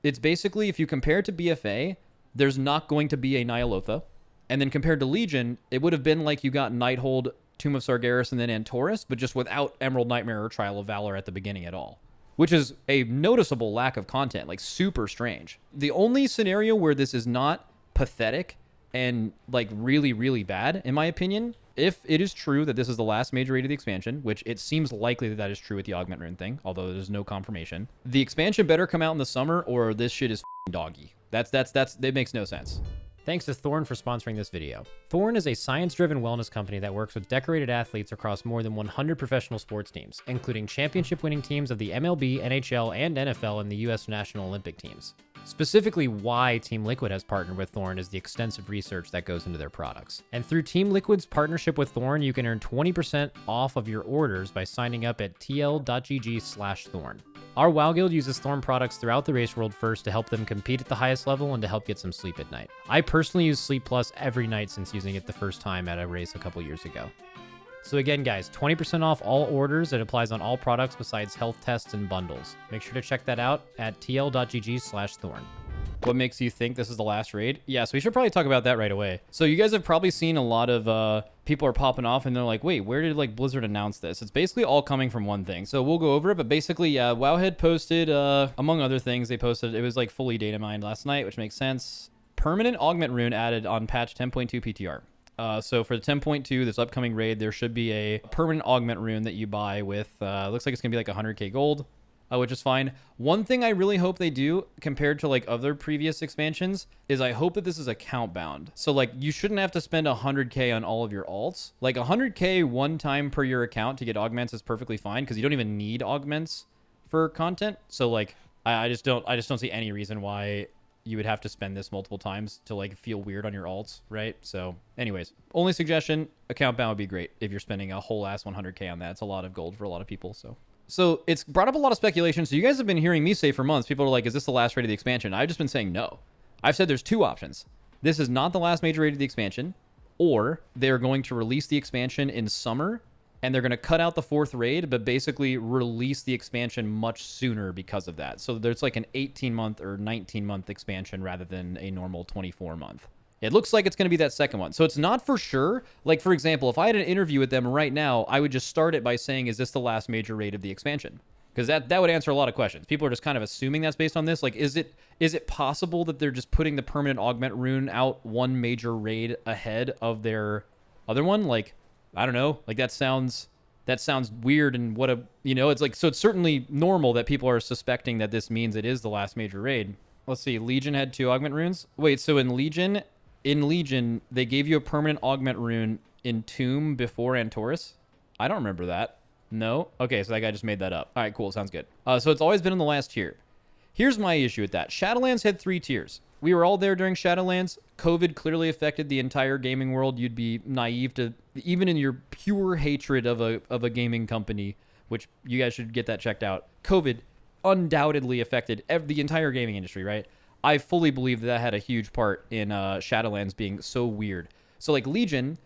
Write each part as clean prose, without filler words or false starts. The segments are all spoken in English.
It's basically, if you compare it to BFA, there's not going to be a Nyalotha. And then compared to Legion, it would have been like you got Nighthold, Tomb of Sargeras, and then Antorus, but just without Emerald Nightmare or Trial of Valor at the beginning at all, which is a noticeable lack of content, like super strange. The only scenario where this is not pathetic and like really, really bad, in my opinion, if it is true that this is the last major raid of the expansion, which it seems likely that that is true with the Augment Rune thing, although there's no confirmation, the expansion better come out in the summer or this shit is doggy. It makes no sense. Thanks to Thorn for sponsoring this video. Thorn is a science-driven wellness company that works with decorated athletes across more than 100 professional sports teams, including championship-winning teams of the MLB, NHL, and NFL and the U.S. National Olympic teams. Specifically, why Team Liquid has partnered with Thorn is the extensive research that goes into their products. And through Team Liquid's partnership with Thorn, you can earn 20% off of your orders by signing up at tl.gg/Thorn. Our WoW Guild uses Thorn products throughout the race world first to help them compete at the highest level and to help get some sleep at night. I personally use Sleep Plus every night since using it the first time at a race a couple years ago. So again, guys, 20% off all orders. It applies on all products besides health tests and bundles. Make sure to check that out at tl.gg/Thorn. What makes you think this is the last raid? Yeah, so we should probably talk about that right away. So you guys have probably seen a lot of people are popping off and they're like, wait, where did like Blizzard announce this? It's basically all coming from one thing. So we'll go over it, but basically, yeah, Wowhead posted, among other things, they posted, it was like fully data mined last night, which makes sense. Permanent Augment Rune added on patch 10.2 PTR. So for the 10.2, this upcoming raid, there should be a permanent augment rune that you buy with, looks like it's going to be like 100k gold, which is fine. One thing I really hope they do compared to like other previous expansions is I hope that this is account bound. So like you shouldn't have to spend 100k on all of your alts. Like 100k one time per your account to get augments is perfectly fine because you don't even need augments for content. So like I just don't see any reason why you would have to spend this multiple times to like feel weird on your alts, right? So anyways, only suggestion, account bound would be great if you're spending a whole ass 100k on that. It's a lot of gold for a lot of people. So it's brought up a lot of speculation. So you guys have been hearing me say for months, people are like, is this the last raid of the expansion? I've just been saying no. I've said there's two options. This is not the last major raid of the expansion, or they're going to release the expansion in summer and they're going to cut out the fourth raid, but basically release the expansion much sooner because of that. So there's like an 18-month or 19-month expansion rather than a normal 24-month. It looks like it's going to be that second one. So it's not for sure. Like, for example, if I had an interview with them right now, I would just start it by saying, is this the last major raid of the expansion? Because that would answer a lot of questions. People are just kind of assuming that's based on this. Like, is it possible that they're just putting the permanent augment rune out one major raid ahead of their other one? Like, I don't know. Like, that sounds weird. And it's like, so it's certainly normal that people are suspecting that this means it is the last major raid. Let's see. Legion had 2 augment runes. Wait, so in Legion, they gave you a permanent augment rune in Tomb before Antorus? I don't remember that. No? Okay, so that guy just made that up. All right, cool. Sounds good. So it's always been in the last tier. Here's my issue with that. Shadowlands had 3 tiers. We were all there during Shadowlands. COVID clearly affected the entire gaming world. You'd be naive to, even in your pure hatred of a gaming company, which you guys should get that checked out. COVID undoubtedly affected the entire gaming industry, right? I fully believe that had a huge part in Shadowlands being so weird. So like Legion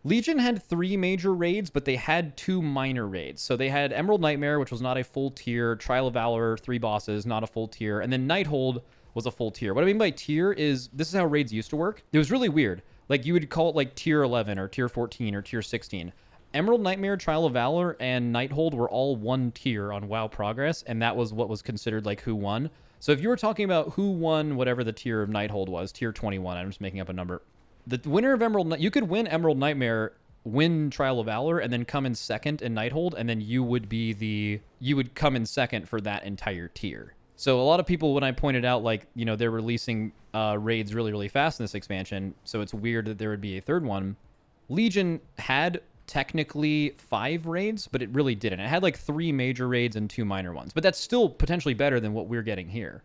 had 3 major raids, but they had 2 minor raids. So they had Emerald Nightmare, which was not a full tier, Trial of Valor, 3 bosses, not a full tier, and then Nighthold was a full tier. What I mean by tier is, this is how raids used to work. It was really weird. Like you would call it like tier 11 or tier 14 or tier 16. Emerald Nightmare, Trial of Valor, and Nighthold were all 1 tier on WoW Progress, and that was what was considered like who won. So if you were talking about who won whatever the tier of Nighthold was, tier 21, I'm just making up a number. The winner of you could win Emerald Nightmare, win Trial of Valor, and then come in second in Nighthold, and then you would come in second for that entire tier. So a lot of people, when I pointed out, like, they're releasing raids really, really fast in this expansion, so it's weird that there would be a third one. Legion had technically 5 raids, but it really didn't. It had like 3 major raids and 2 minor ones, but that's still potentially better than what we're getting here.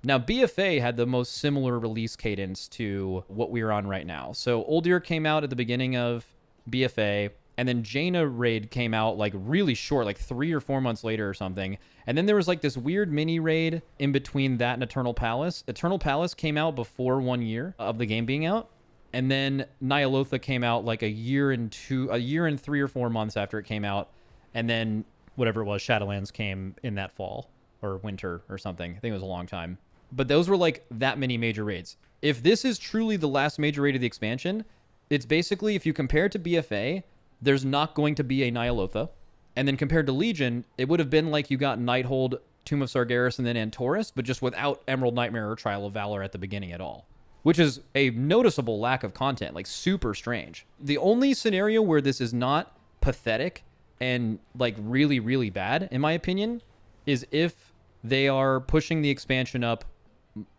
Now, BFA had the most similar release cadence to what we're on right now. So Uldir came out at the beginning of BFA, and then Jaina raid came out like really short, like 3 or 4 months later or something. And then there was like this weird mini raid in between that and Eternal Palace. Eternal Palace came out before 1 year of the game being out. And then Nyalotha came out like a year and 3 or 4 months after it came out. And then whatever it was, Shadowlands came in that fall or winter or something. I think it was a long time. But those were like that many major raids. If this is truly the last major raid of the expansion, it's basically, if you compare it to BFA, there's not going to be a Nyalotha. And then compared to Legion, it would have been like you got Nighthold, Tomb of Sargeras, and then Antorus, but just without Emerald Nightmare or Trial of Valor at the beginning at all. Which is a noticeable lack of content, like super strange. The only scenario where this is not pathetic and like really, really bad, in my opinion, is if they are pushing the expansion up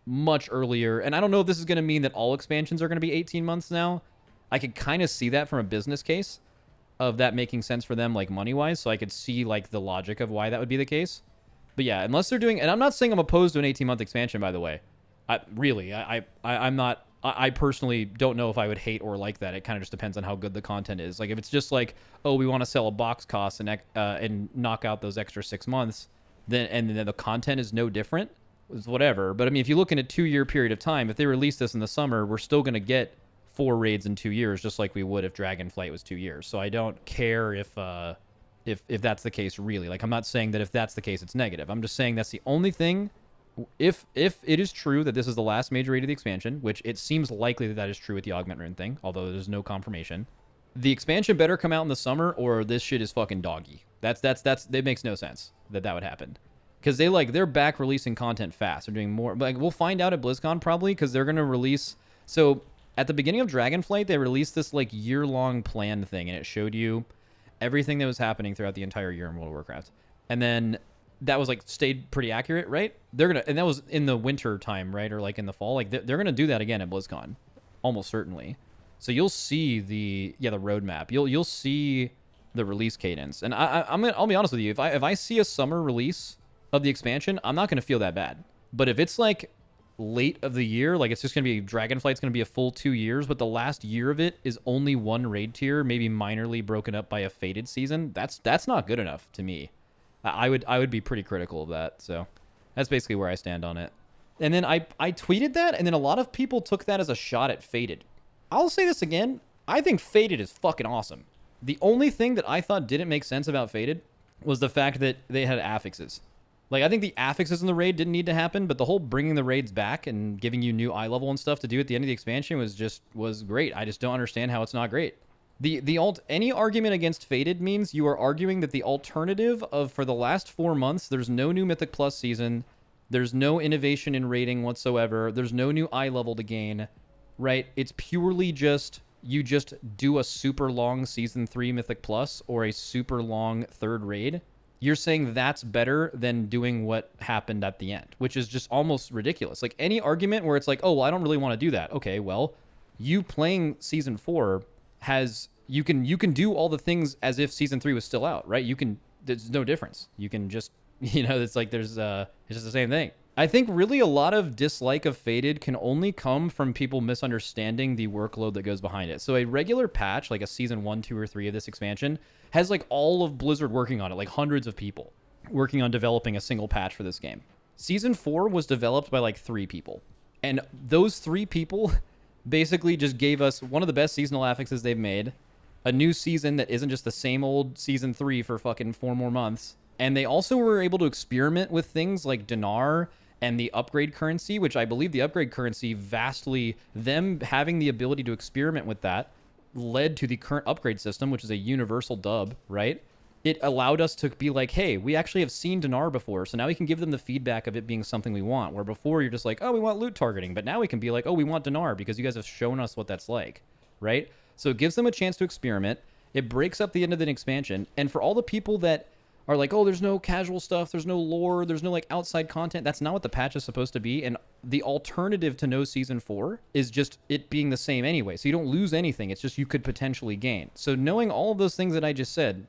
much earlier. And I don't know if this is going to mean that all expansions are going to be 18 months now. I could kind of see that from a business case of that making sense for them, like money-wise. So I could see like the logic of why that would be the case. But yeah, unless they're doing, and I'm not saying I'm opposed to an 18-month expansion, by the way. I'm not. I personally don't know if I would hate or like that. It kind of just depends on how good the content is. Like if it's just like, oh, we want to sell a box cost and knock out those extra 6 months, then the content is no different, it's whatever. But I mean, if you look in a 2-year period of time, if they release this in the summer, we're still going to get 4 raids in 2 years, just like we would if Dragonflight was 2 years. So I don't care if that's the case, really. Like I'm not saying that if that's the case, it's negative. I'm just saying that's the only thing. If it is true that this is the last major raid of the expansion, which it seems likely that is true with the Augment Rune thing, although there's no confirmation, the expansion better come out in the summer or this shit is fucking doggy. It makes no sense that would happen. Because they're back releasing content fast. They're doing more. Like we'll find out at BlizzCon probably, because they're gonna release. So at the beginning of Dragonflight, they released this like year-long planned thing, and it showed you everything that was happening throughout the entire year in World of Warcraft. And then that was like stayed pretty accurate, right? And that was in the winter time, right? Or like in the fall. Like they're gonna do that again at BlizzCon, almost certainly. So you'll see the roadmap. You'll see the release cadence. And I'll be honest with you. If I see a summer release of the expansion, I'm not gonna feel that bad. But if it's like late of the year, like it's just gonna be Dragonflight's gonna be a full 2 years, but the last year of it is only one raid tier, maybe minorly broken up by a Fated season. That's not good enough to me. I would be pretty critical of that. So that's basically where I stand on it. And then I tweeted that, and then a lot of people took that as a shot at Fated. I'll say this again. I think Fated is fucking awesome. The only thing that I thought didn't make sense about Fated was the fact that they had affixes. Like, I think the affixes in the raid didn't need to happen, but the whole bringing the raids back and giving you new eye level and stuff to do at the end of the expansion was great. I just don't understand how it's not great. Any argument against Fated means you are arguing that the alternative of, for the last 4 months, there's no new Mythic Plus season, there's no innovation in raiding whatsoever, there's no new eye level to gain, right? It's purely just, you just do a super long Season 3 Mythic Plus or a super long third raid. You're saying that's better than doing what happened at the end, which is just almost ridiculous. Like any argument where it's like, oh, well, I don't really want to do that. Okay, well, you playing Season 4 has, you can do all the things as if Season 3 was still out, right? There's no difference. You can just, it's like it's just the same thing. I think really a lot of dislike of Fated can only come from people misunderstanding the workload that goes behind it. So a regular patch, like a Season 1, 2, or 3 of this expansion, has like all of Blizzard working on it, like hundreds of people working on developing a single patch for this game. Season 4 was developed by like 3 people. And those 3 people basically just gave us one of the best seasonal affixes they've made, a new season that isn't just the same old Season 3 for fucking 4 more months. And they also were able to experiment with things like Dinar and the upgrade currency, which I believe the upgrade currency vastly, them having the ability to experiment with that led to the current upgrade system, which is a universal dub, right? It allowed us to be like, hey, we actually have seen Dinar before, so now we can give them the feedback of it being something we want, where before you're just like, oh, we want loot targeting, but now we can be like, oh, we want Dinar because you guys have shown us what that's like, right? So it gives them a chance to experiment. It breaks up the end of the expansion, and for all the people that are like, oh, there's no casual stuff, there's no lore, there's no like outside content, that's not what the patch is supposed to be, and the alternative to no Season 4 is just it being the same anyway, so you don't lose anything, it's just you could potentially gain. So knowing all of those things that I just said,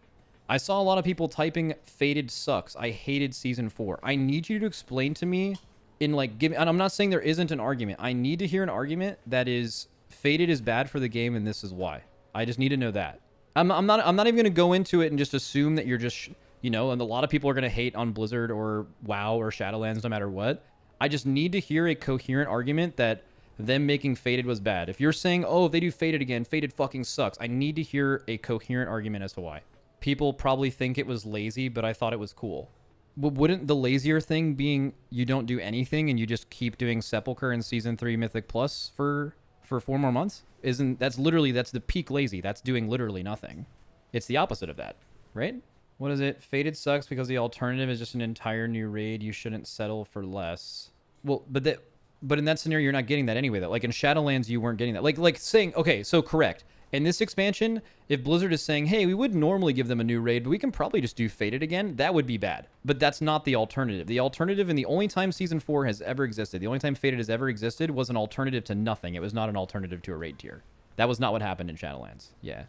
I saw a lot of people typing, Fated sucks, I hated Season 4. I need you to explain to me, and I'm not saying there isn't an argument, I need to hear an argument that is, Fated is bad for the game and this is why. I just need to know that. I'm not even going to go into it and just assume that you're just... and a lot of people are going to hate on Blizzard or WoW or Shadowlands no matter what. I just need to hear a coherent argument that them making Fated was bad. If you're saying, oh, if they do Fated again, Fated fucking sucks, I need to hear a coherent argument as to why. People probably think it was lazy, but I thought it was cool. wouldn't the lazier thing being you don't do anything and you just keep doing Sepulcher in Season 3 Mythic Plus for 4 more months? That's the peak lazy. That's doing literally nothing. It's the opposite of that, right? What is it? Faded sucks because the alternative is just an entire new raid. You shouldn't settle for less. Well, but in that scenario, you're not getting that anyway, though. Like in Shadowlands, you weren't getting that. Like saying, okay, so correct. In this expansion, if Blizzard is saying, hey, we would normally give them a new raid, but we can probably just do Faded again, that would be bad. But that's not the alternative. The alternative, and the only time Season 4 has ever existed, the only time Faded has ever existed, was an alternative to nothing. It was not an alternative to a raid tier. That was not what happened in Shadowlands. Yeah.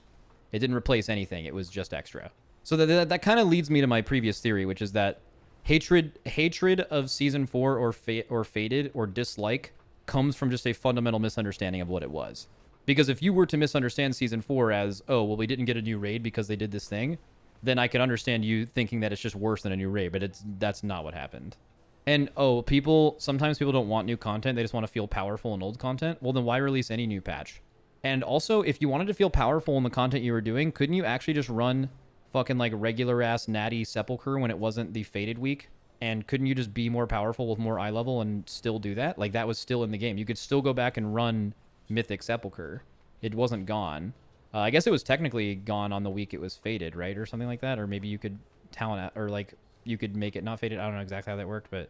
It didn't replace anything. It was just extra. So that kind of leads me to my previous theory, which is that hatred of Season 4 or Faded or dislike comes from just a fundamental misunderstanding of what it was. Because if you were to misunderstand Season 4 as, oh, well, we didn't get a new raid because they did this thing, then I could understand you thinking that it's just worse than a new raid, but that's not what happened. And, sometimes people don't want new content. They just want to feel powerful in old content. Well, then why release any new patch? And also, if you wanted to feel powerful in the content you were doing, couldn't you actually just run fucking like regular-ass natty Sepulcher when it wasn't the Faded week? And couldn't you just be more powerful with more eye level and still do that? Like, that was still in the game. You could still go back and run Mythic Sepulcher. It wasn't gone. I guess it was technically gone on the week it was Faded, right? Or something like that. Or maybe you could you could make it not Faded. I don't know exactly how that worked, but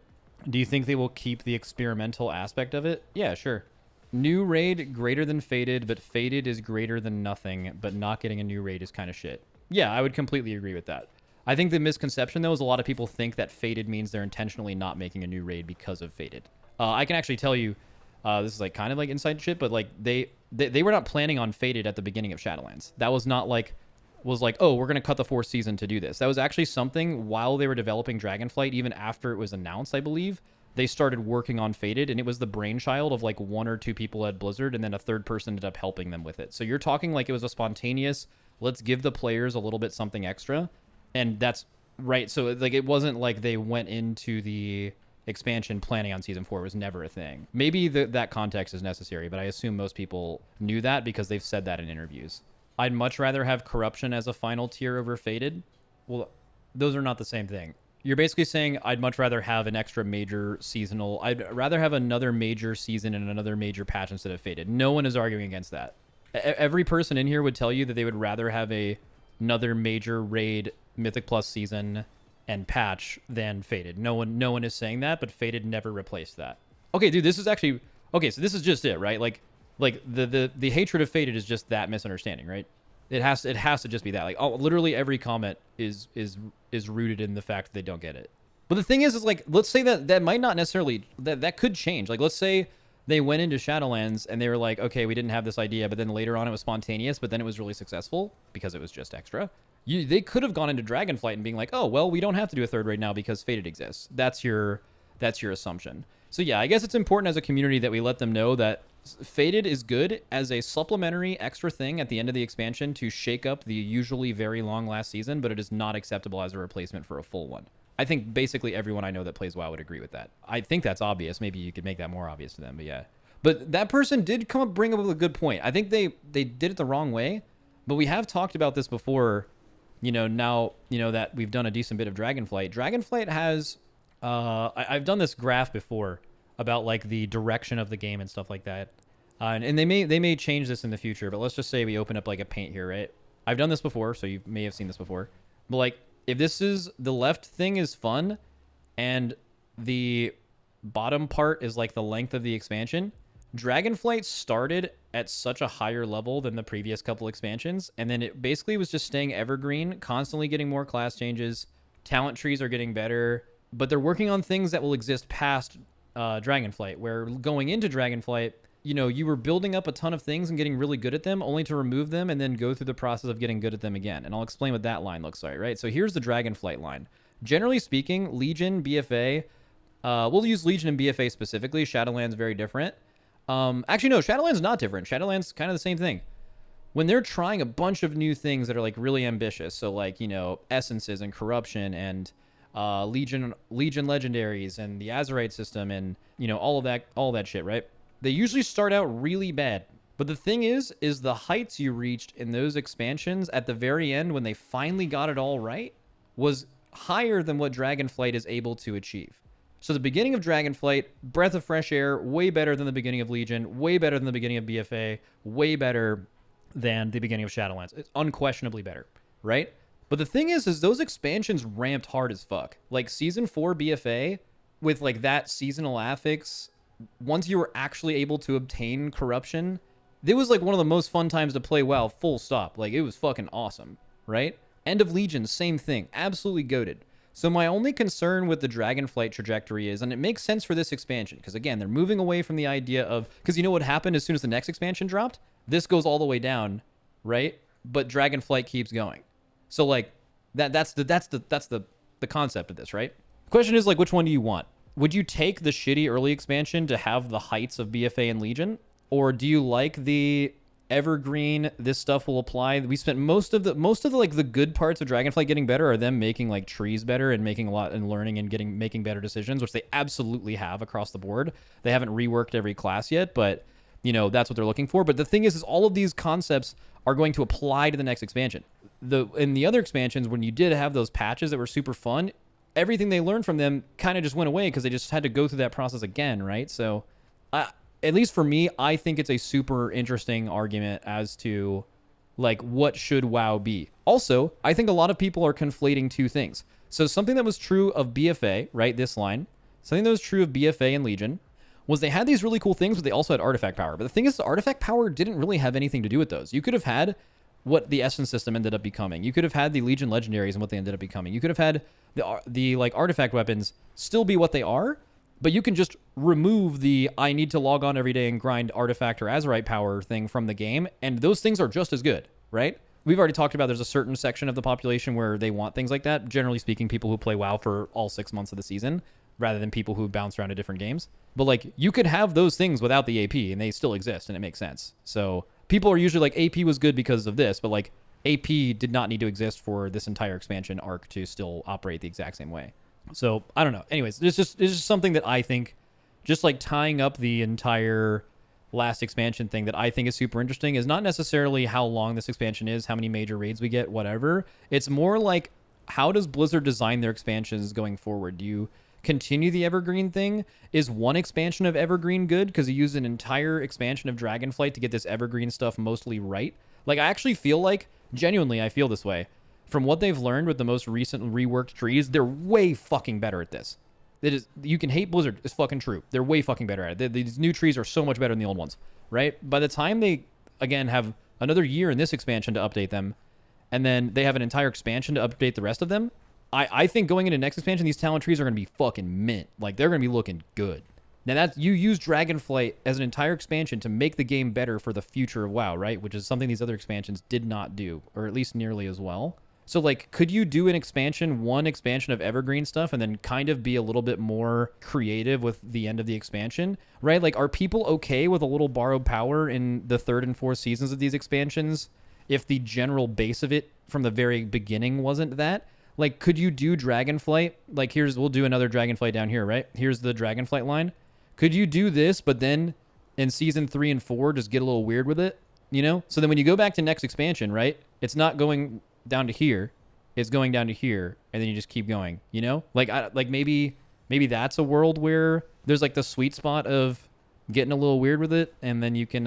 do you think they will keep the experimental aspect of it? Yeah, sure. New raid greater than Faded, but Faded is greater than nothing, but not getting a new raid is kind of shit. Yeah, I would completely agree with that. I think the misconception, though, is a lot of people think that Faded means they're intentionally not making a new raid because of Faded. I can actually tell you, this is like kind of like inside shit, but like they were not planning on Faded at the beginning of Shadowlands. That was not like, oh, we're going to cut the 4th season to do this. That was actually something while they were developing Dragonflight, even after it was announced, I believe, they started working on Faded, and it was the brainchild of like 1 or 2 people at Blizzard, and then a 3rd person ended up helping them with it. So you're talking like it was a spontaneous, let's give the players a little bit something extra. And that's right. So like it wasn't like they went into the expansion planning on Season 4. It was never a thing. Maybe that context is necessary, but I assume most people knew that because they've said that in interviews. I'd much rather have Corruption as a final tier over Faded. Well, those are not the same thing. You're basically saying I'd much rather have an extra major seasonal. I'd rather have another major season and another major patch instead of Faded. No one is arguing against that. Every person in here would tell you that they would rather have another major raid Mythic Plus season and patch than Faded. No one is saying that, but Faded never replaced that. Okay, dude, this is actually okay. So this is just it, right? Like the hatred of Faded is just that misunderstanding, right? It has to just be that. Like, literally every comment is rooted in the fact that they don't get it. But the thing is like, let's say that might not necessarily that could change. Like, let's say they went into Shadowlands and they were like, okay, we didn't have this idea, but then later on it was spontaneous, but then it was really successful because it was just extra. They could have gone into Dragonflight and being like, oh, well, we don't have to do a 3rd right now because Faded exists. That's your assumption. So yeah, I guess it's important as a community that we let them know that Faded is good as a supplementary extra thing at the end of the expansion to shake up the usually very long last season, but it is not acceptable as a replacement for a full one. I think basically everyone I know that plays WoW would agree with that. I think that's obvious. Maybe you could make that more obvious to them, but yeah. But that person did bring up a good point. I think they did it the wrong way, but we have talked about this before. Now, that we've done a decent bit of Dragonflight. Dragonflight has, I've done this graph before about like the direction of the game and stuff like that. And they may change this in the future, but let's just say we open up like a paint here, right? I've done this before, so you may have seen this before. But like, if this is, the left thing is fun, and the bottom part is like the length of the expansion, Dragonflight started at such a higher level than the previous couple expansions, and then it basically was just staying evergreen, constantly getting more class changes. Talent trees are getting better, but they're working on things that will exist past Dragonflight, where going into Dragonflight, you were building up a ton of things and getting really good at them, only to remove them and then go through the process of getting good at them again. And I'll explain what that line looks like, right? So here's the Dragonflight line. Generally speaking, Legion, BFA, we'll use Legion and BFA specifically. Shadowlands very different. Actually, no, Shadowlands not different. Shadowlands kind of the same thing. When they're trying a bunch of new things that are like really ambitious, so like, essences and corruption and Legion legendaries and the Azerite system and, all that shit, right? They usually start out really bad. But the thing is the heights you reached in those expansions at the very end when they finally got it all right was higher than what Dragonflight is able to achieve. So the beginning of Dragonflight, breath of fresh air, way better than the beginning of Legion, way better than the beginning of BFA, way better than the beginning of Shadowlands. It's unquestionably better, right? But the thing is those expansions ramped hard as fuck. Like Season 4 BFA, with like that seasonal affix, once you were actually able to obtain corruption, it was like one of the most fun times to play WoW, full stop. Like it was fucking awesome, right? End of Legion, same thing, absolutely goated. So my only concern with the Dragonflight trajectory is, and it makes sense for this expansion, because again, they're moving away from the idea of, because you know what happened as soon as the next expansion dropped? This goes all the way down, right? But Dragonflight keeps going. So like that's the concept of this, right? The question is like, which one do you want? Would you take the shitty early expansion to have the heights of BFA and Legion? Or do you like the evergreen, this stuff will apply? We spent most of the like the good parts of Dragonflight getting better are them making like trees better and making a lot and learning and making better decisions, which they absolutely have across the board. They haven't reworked every class yet, but you know, that's what they're looking for. But the thing is all of these concepts are going to apply to the next expansion. In the other expansions, when you did have those patches that were super fun, everything they learned from them kind of just went away because they just had to go through that process again, right? So at least for me, I think it's a super interesting argument as to like what should WoW be. Also, I think a lot of people are conflating two things. So something that was true of BFA, right, this line, something that was true of BFA and Legion was they had these really cool things, but they also had artifact power. But the thing is, the artifact power didn't really have anything to do with those. You could have had what the Essence system ended up becoming. You could have had the Legion legendaries and what they ended up becoming. You could have had the like artifact weapons still be what they are, but you can just remove the I need to log on every day and grind artifact or Azerite power thing from the game, and those things are just as good, right? We've already talked about there's a certain section of the population where they want things like that. Generally speaking, people who play WoW for all 6 months of the season, rather than people who bounce around to different games. But like you could have those things without the AP, and they still exist, and it makes sense. So people are usually like, AP was good because of this, but like AP did not need to exist for this entire expansion arc to still operate the exact same way. So I don't know. Anyways, it's just something that I think, just like tying up the entire last expansion thing that I think is super interesting is not necessarily how long this expansion is, how many major raids we get, whatever. It's more like, how does Blizzard design their expansions going forward? Do you continue the Evergreen thing? Is one expansion of Evergreen good because you use an entire expansion of Dragonflight to get this Evergreen stuff mostly right? Like, I actually feel like, genuinely, I feel this way. From what they've learned with the most recent reworked trees, they're way fucking better at this. It is, you can hate Blizzard, it's fucking true. They're way fucking better at it. These new trees are so much better than the old ones, right? By the time they, again, have another year in this expansion to update them, and then they have an entire expansion to update the rest of them, I think going into next expansion, these talent trees are going to be fucking mint. Like, they're going to be looking good. Now, that's, you use Dragonflight as an entire expansion to make the game better for the future of WoW, right? Which is something these other expansions did not do, or at least nearly as well. So, like, could you do an expansion, one expansion of Evergreen stuff, and then kind of be a little bit more creative with the end of the expansion, right? Like, are people okay with a little borrowed power in the 3rd and 4th seasons of these expansions if the general base of it from the very beginning wasn't that? Like, could you do Dragonflight? Like, we'll do another Dragonflight down here, right? Here's the Dragonflight line. Could you do this, but then in season 3 and 4, just get a little weird with it, you know? So then when you go back to next expansion, right? It's not going down to here. It's going down to here, and then you just keep going, you know? Like, maybe that's a world where there's like the sweet spot of getting a little weird with it, and then you can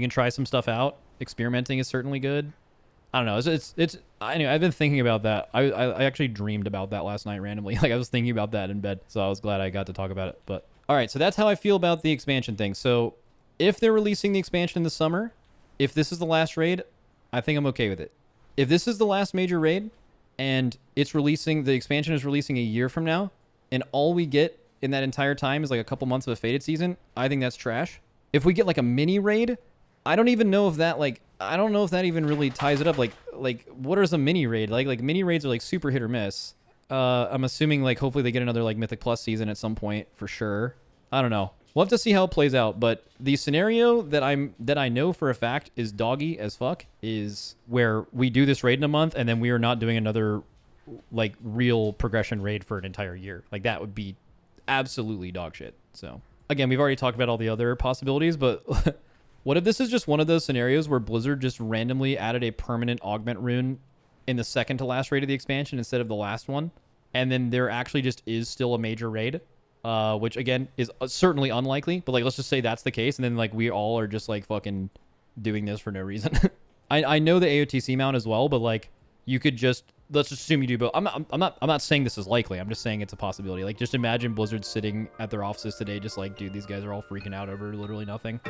try some stuff out. Experimenting is certainly good. I don't know. It's anyway, I've been thinking about that. I actually dreamed about that last night randomly. Like, I was thinking about that in bed, so I was glad I got to talk about it. But all right, so that's how I feel about the expansion thing. So if they're releasing the expansion in the summer, if this is the last raid, I think I'm okay with it. If this is the last major raid and the expansion is releasing a year from now, and all we get in that entire time is like a couple months of a Fated season, I think that's trash. If we get like a mini raid, I don't even know if that I don't know if that even really ties it up. Like what is a mini raid? Like mini raids are like super hit or miss. I'm assuming like hopefully they get another like Mythic Plus season at some point for sure. I don't know. We'll have to see how it plays out. But the scenario that I know for a fact is doggy as fuck is where we do this raid in a month and then we are not doing another like real progression raid for an entire year. Like, that would be absolutely dog shit. So again, we've already talked about all the other possibilities, but what if this is just one of those scenarios where Blizzard just randomly added a permanent augment rune in the second to last raid of the expansion instead of the last one, and then there actually just is still a major raid, which again is certainly unlikely, but like let's just say that's the case, and then like we all are just like fucking doing this for no reason. I know the AOTC mount as well, but like you could just, let's just assume you do both. I'm not saying this is likely. I'm just saying it's a possibility. Like just imagine Blizzard sitting at their offices today, just like, dude, these guys are all freaking out over literally nothing.